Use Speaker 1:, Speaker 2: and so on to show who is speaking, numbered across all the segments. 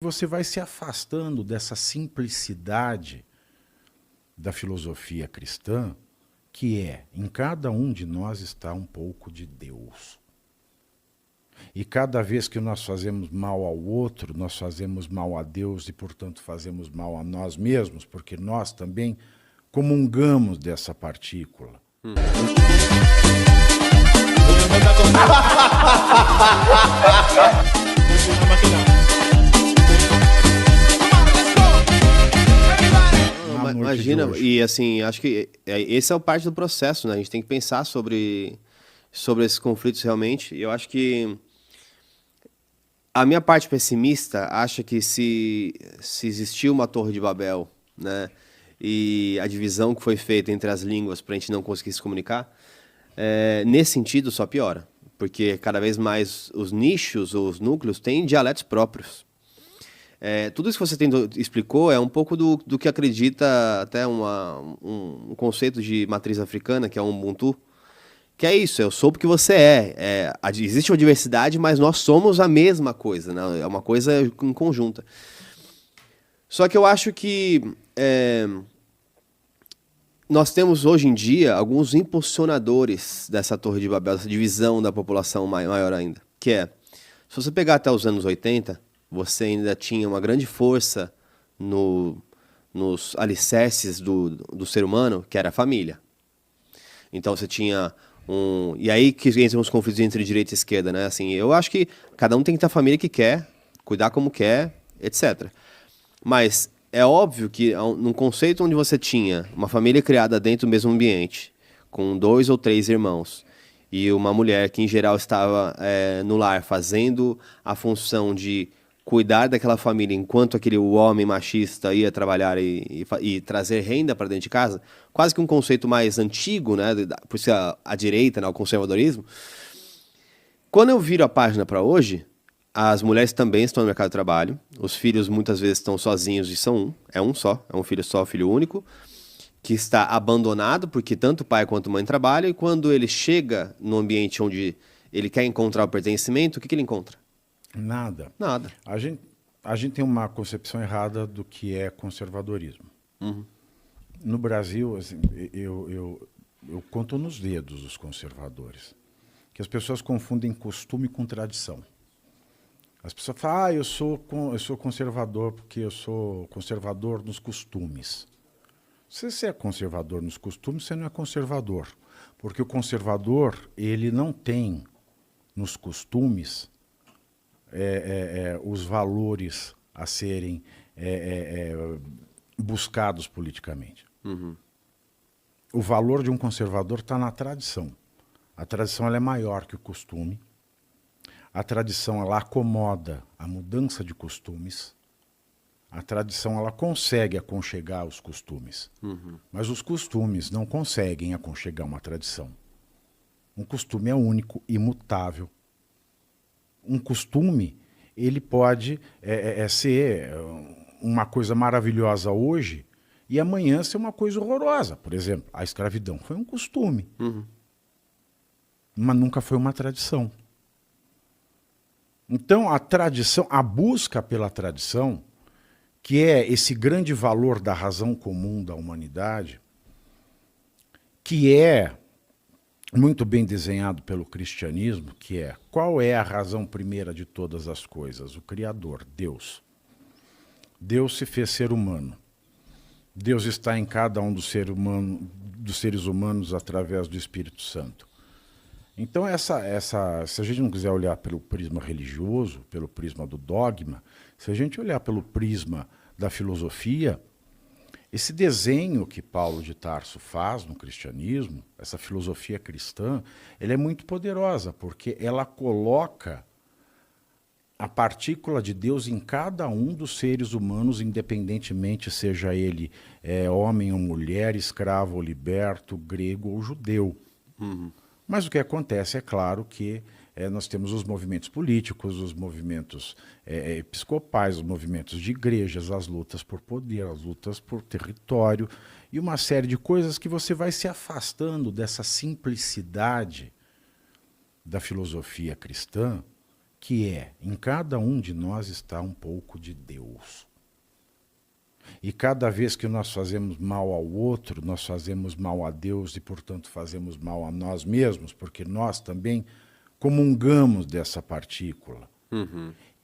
Speaker 1: Você vai se afastando dessa simplicidade da filosofia cristã, que é, em cada um de nós está um pouco de Deus. E cada vez que nós fazemos mal ao outro, nós fazemos mal a Deus e, portanto, fazemos mal a nós mesmos, porque nós também comungamos dessa partícula.
Speaker 2: Imagina, e assim, acho que esse é o parte do processo, né? A gente tem que pensar sobre esses conflitos realmente. E eu acho que a minha parte pessimista acha que se existir uma Torre de Babel, né, e a divisão que foi feita entre as línguas para a gente não conseguir se comunicar, nesse sentido só piora. Porque cada vez mais os nichos, os núcleos, têm dialetos próprios. Tudo isso que você explicou é um pouco do que acredita até um conceito de matriz africana, que é o Ubuntu, que é isso, eu sou porque você é. Existe uma diversidade, mas nós somos a mesma coisa, né? É uma coisa em conjunta. Só que eu acho que nós temos hoje em dia alguns impulsionadores dessa Torre de Babel, dessa divisão da população maior ainda, que se você pegar até os anos 80, você ainda tinha uma grande força nos alicerces do ser humano, que era a família. Então você tinha e aí que entram os conflitos entre direita e esquerda, né? Assim, eu acho que cada um tem que ter a família que quer, cuidar como quer, etc. Mas é óbvio que num conceito onde você tinha uma família criada dentro do mesmo ambiente, com 2 ou 3 irmãos, e uma mulher que em geral estava no lar fazendo a função de cuidar daquela família enquanto o homem machista ia trabalhar e trazer renda para dentro de casa, quase que um conceito mais antigo, né, por ser a direita, né, o conservadorismo. Quando eu viro a página para hoje, as mulheres também estão no mercado de trabalho, os filhos muitas vezes estão sozinhos e são um filho só, filho único, que está abandonado porque tanto o pai quanto a mãe trabalham, e quando ele chega no ambiente onde ele quer encontrar o pertencimento, o que ele encontra?
Speaker 1: Nada.
Speaker 2: Nada.
Speaker 1: A gente tem uma concepção errada do que é conservadorismo.
Speaker 2: Uhum.
Speaker 1: No Brasil, assim, eu conto nos dedos os conservadores, que as pessoas confundem costume com tradição. As pessoas falam, eu sou conservador porque eu sou conservador nos costumes. Se você é conservador nos costumes, você não é conservador. Porque o conservador, ele não tem nos costumes os valores a serem buscados politicamente.
Speaker 2: Uhum.
Speaker 1: O valor de um conservador está na tradição. A tradição ela é maior que o costume. A tradição ela acomoda a mudança de costumes. A tradição ela consegue aconchegar os costumes.
Speaker 2: Uhum.
Speaker 1: Mas os costumes não conseguem aconchegar uma tradição. Um costume é único, imutável. Um costume, ele pode ser uma coisa maravilhosa hoje e amanhã ser uma coisa horrorosa. Por exemplo, a escravidão foi um costume, mas nunca foi uma tradição. Então, a tradição, a busca pela tradição, que é esse grande valor da razão comum da humanidade, que é muito bem desenhado pelo cristianismo, que é qual é a razão primeira de todas as coisas? O Criador, Deus. Deus se fez ser humano. Deus está em cada um dos seres humanos através do Espírito Santo. Então, se a gente não quiser olhar pelo prisma religioso, pelo prisma do dogma, se a gente olhar pelo prisma da filosofia, esse desenho que Paulo de Tarso faz no cristianismo, essa filosofia cristã, ela é muito poderosa, porque ela coloca a partícula de Deus em cada um dos seres humanos, independentemente seja ele homem ou mulher, escravo ou liberto, grego ou judeu.
Speaker 2: Uhum.
Speaker 1: Mas o que acontece, é claro, que nós temos os movimentos políticos, os movimentos episcopais, os movimentos de igrejas, as lutas por poder, as lutas por território e uma série de coisas que você vai se afastando dessa simplicidade da filosofia cristã, que é, em cada um de nós está um pouco de Deus. E cada vez que nós fazemos mal ao outro, nós fazemos mal a Deus e, portanto, fazemos mal a nós mesmos, porque nós também comungamos dessa partícula.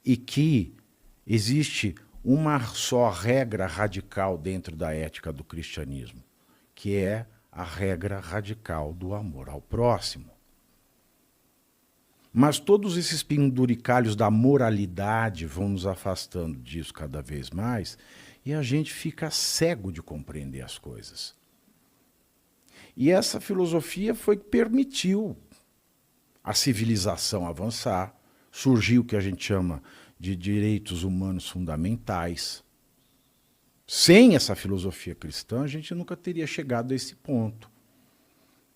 Speaker 1: E que existe uma só regra radical dentro da ética do cristianismo, que é a regra radical do amor ao próximo. Mas todos esses penduricalhos da moralidade vão nos afastando disso cada vez mais e a gente fica cego de compreender as coisas. E essa filosofia foi que permitiu a civilização avançar, surgiu o que a gente chama de direitos humanos fundamentais. Sem essa filosofia cristã, a gente nunca teria chegado a esse ponto.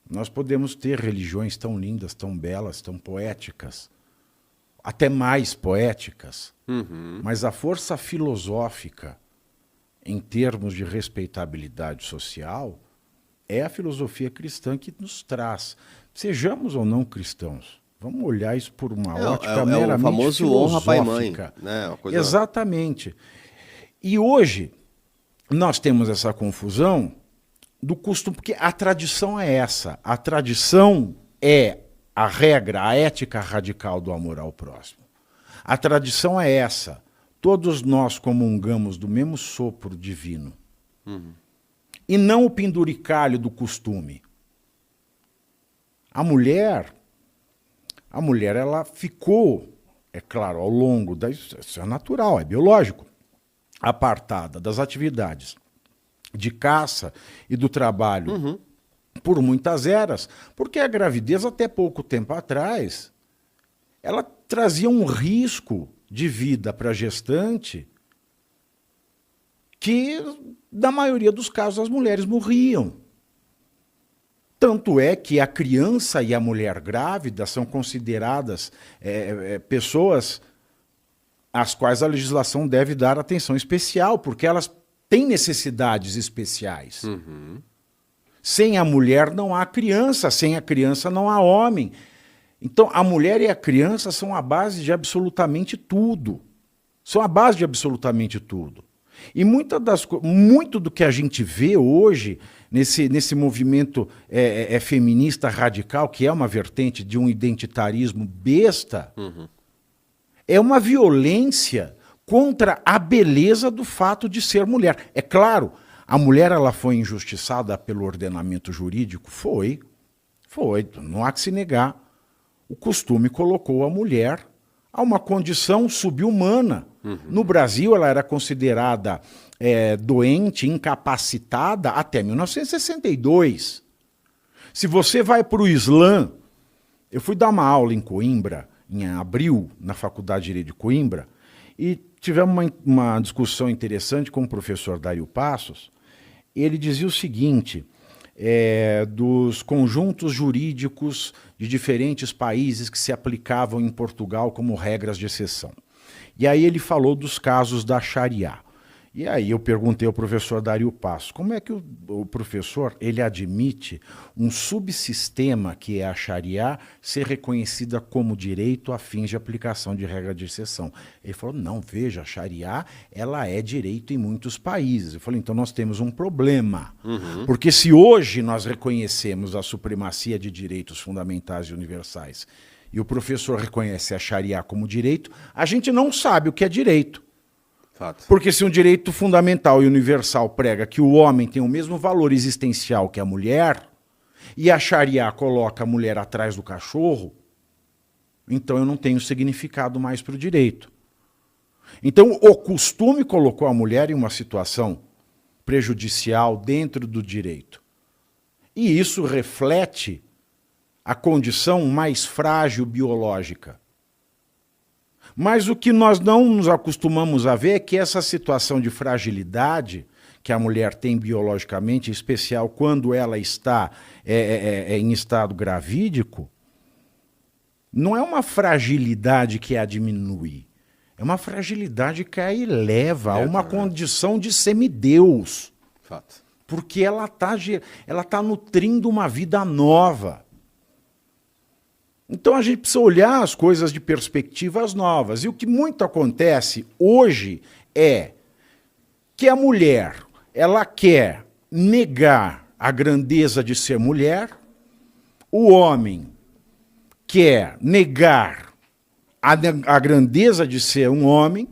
Speaker 1: Nós podemos ter religiões tão lindas, tão belas, tão poéticas, até mais poéticas, mas a força filosófica, em termos de respeitabilidade social, é a filosofia cristã que nos traz. Sejamos ou não cristãos, vamos olhar isso por uma ótica meramente
Speaker 2: o famoso
Speaker 1: filosófica.
Speaker 2: honra pai e mãe, né? Uma coisa...
Speaker 1: Exatamente. E hoje nós temos essa confusão do costume, porque a tradição é essa. A tradição é a regra, a ética radical do amor ao próximo. A tradição é essa. Todos nós comungamos do mesmo sopro divino. E não o penduricalho do costume. A mulher ela ficou, é claro, ao longo isso é natural, é biológico, apartada das atividades de caça e do trabalho por muitas eras, porque a gravidez, até pouco tempo atrás, ela trazia um risco de vida para a gestante que, na maioria dos casos, as mulheres morriam. Tanto é que a criança e a mulher grávida são consideradas pessoas às quais a legislação deve dar atenção especial, porque elas têm necessidades especiais. Sem a mulher não há criança, sem a criança não há homem. Então, a mulher e a criança são a base de absolutamente tudo. São a base de absolutamente tudo. E muito do que a gente vê hoje nesse movimento feminista radical, que é uma vertente de um identitarismo besta, é uma violência contra a beleza do fato de ser mulher. É claro, a mulher ela foi injustiçada pelo ordenamento jurídico? Foi, não há que se negar. O costume colocou a mulher a uma condição subhumana. No Brasil, ela era considerada doente, incapacitada até 1962. Se você vai para o Islã, eu fui dar uma aula em Coimbra, em abril, na Faculdade de Direito de Coimbra, e tivemos uma discussão interessante com o professor Dario Passos. Ele dizia o seguinte, dos conjuntos jurídicos de diferentes países que se aplicavam em Portugal como regras de exceção. E aí ele falou dos casos da Sharia. E aí eu perguntei ao professor Dario Passos, como é que o professor ele admite um subsistema, que é a Sharia, ser reconhecida como direito a fins de aplicação de regra de exceção? Ele falou, não, veja, a Sharia ela é direito em muitos países. Eu falei, então nós temos um problema. Porque se hoje nós reconhecemos a supremacia de direitos fundamentais e universais, e o professor reconhece a Sharia como direito, a gente não sabe o que é direito.
Speaker 2: Fato.
Speaker 1: Porque se um direito fundamental e universal prega que o homem tem o mesmo valor existencial que a mulher, e a Sharia coloca a mulher atrás do cachorro, então eu não tenho significado mais para o direito. Então o costume colocou a mulher em uma situação prejudicial dentro do direito. E isso reflete a condição mais frágil biológica. Mas o que nós não nos acostumamos a ver é que essa situação de fragilidade que a mulher tem biologicamente, em especial quando ela está em estado gravídico, não é uma fragilidade que a diminui, é uma fragilidade que a eleva a uma condição de semideus.
Speaker 2: Fato.
Speaker 1: Porque ela tá nutrindo uma vida nova. Então a gente precisa olhar as coisas de perspectivas novas. E o que muito acontece hoje é que a mulher, ela quer negar a grandeza de ser mulher, o homem quer negar a grandeza de ser um homem,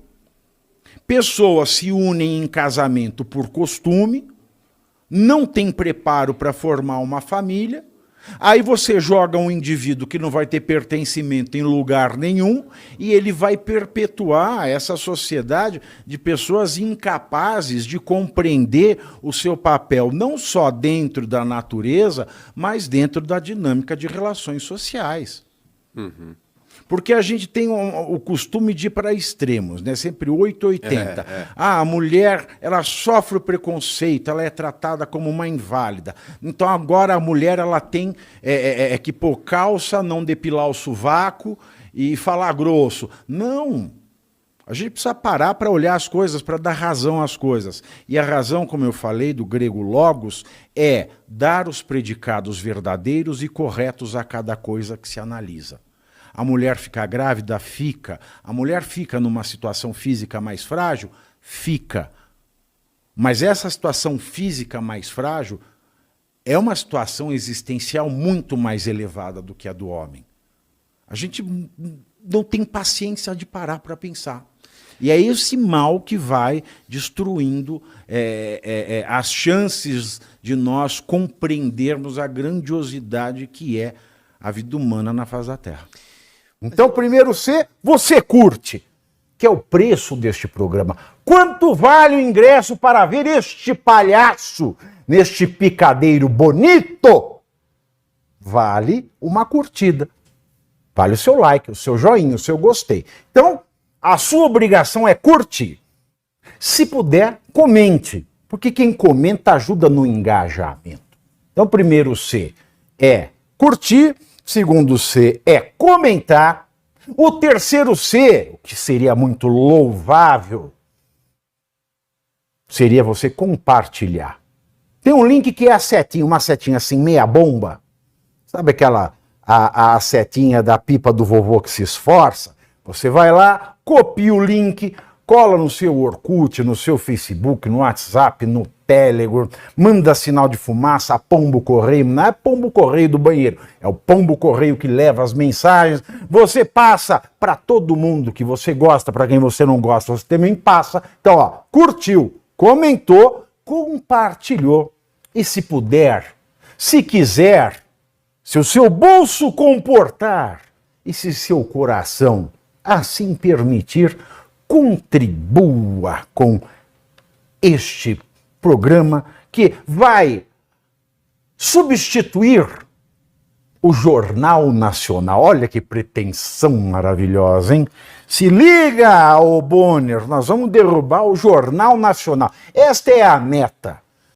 Speaker 1: pessoas se unem em casamento por costume, não tem preparo para formar uma família, aí você joga um indivíduo que não vai ter pertencimento em lugar nenhum e ele vai perpetuar essa sociedade de pessoas incapazes de compreender o seu papel, não só dentro da natureza, mas dentro da dinâmica de relações sociais. Uhum. Porque a gente tem o costume de ir para extremos, né? Sempre 880. A mulher, ela sofre o preconceito, ela é tratada como uma inválida. Então agora a mulher, ela tem que pôr calça, não depilar o sovaco e falar grosso. Não! A gente precisa parar para olhar as coisas, para dar razão às coisas. E a razão, como eu falei, do grego logos, é dar os predicados verdadeiros e corretos a cada coisa que se analisa. A mulher fica grávida? Fica. A mulher fica numa situação física mais frágil? Fica. Mas essa situação física mais frágil é uma situação existencial muito mais elevada do que a do homem. A gente não tem paciência de parar para pensar. E é esse mal que vai destruindo as chances de nós compreendermos a grandiosidade que é a vida humana na face da Terra. Então, primeiro C, você curte, que é o preço deste programa. Quanto vale o ingresso para ver este palhaço neste picadeiro bonito? Vale uma curtida. Vale o seu like, o seu joinha, o seu gostei. Então, a sua obrigação é curtir. Se puder, comente, porque quem comenta ajuda no engajamento. Então, primeiro C é curtir. Segundo C é comentar. O terceiro C, o que seria muito louvável, seria você compartilhar. Tem um link que é a setinha, uma setinha assim, meia bomba. Sabe aquela a setinha da pipa do vovô que se esforça? Você vai lá, copia o link, cola no seu Orkut, no seu Facebook, no WhatsApp, no Telegram, manda sinal de fumaça, pombo correio, não é pombo correio do banheiro, é o pombo correio que leva as mensagens, você passa para todo mundo que você gosta, para quem você não gosta, você também passa. Então, ó, curtiu, comentou, compartilhou, e se puder, se quiser, se o seu bolso comportar, e se seu coração assim permitir, contribua com este programa que vai substituir o Jornal Nacional. Olha que pretensão maravilhosa, hein? Se liga, ô Bonner, nós vamos derrubar o Jornal Nacional. Esta é a meta.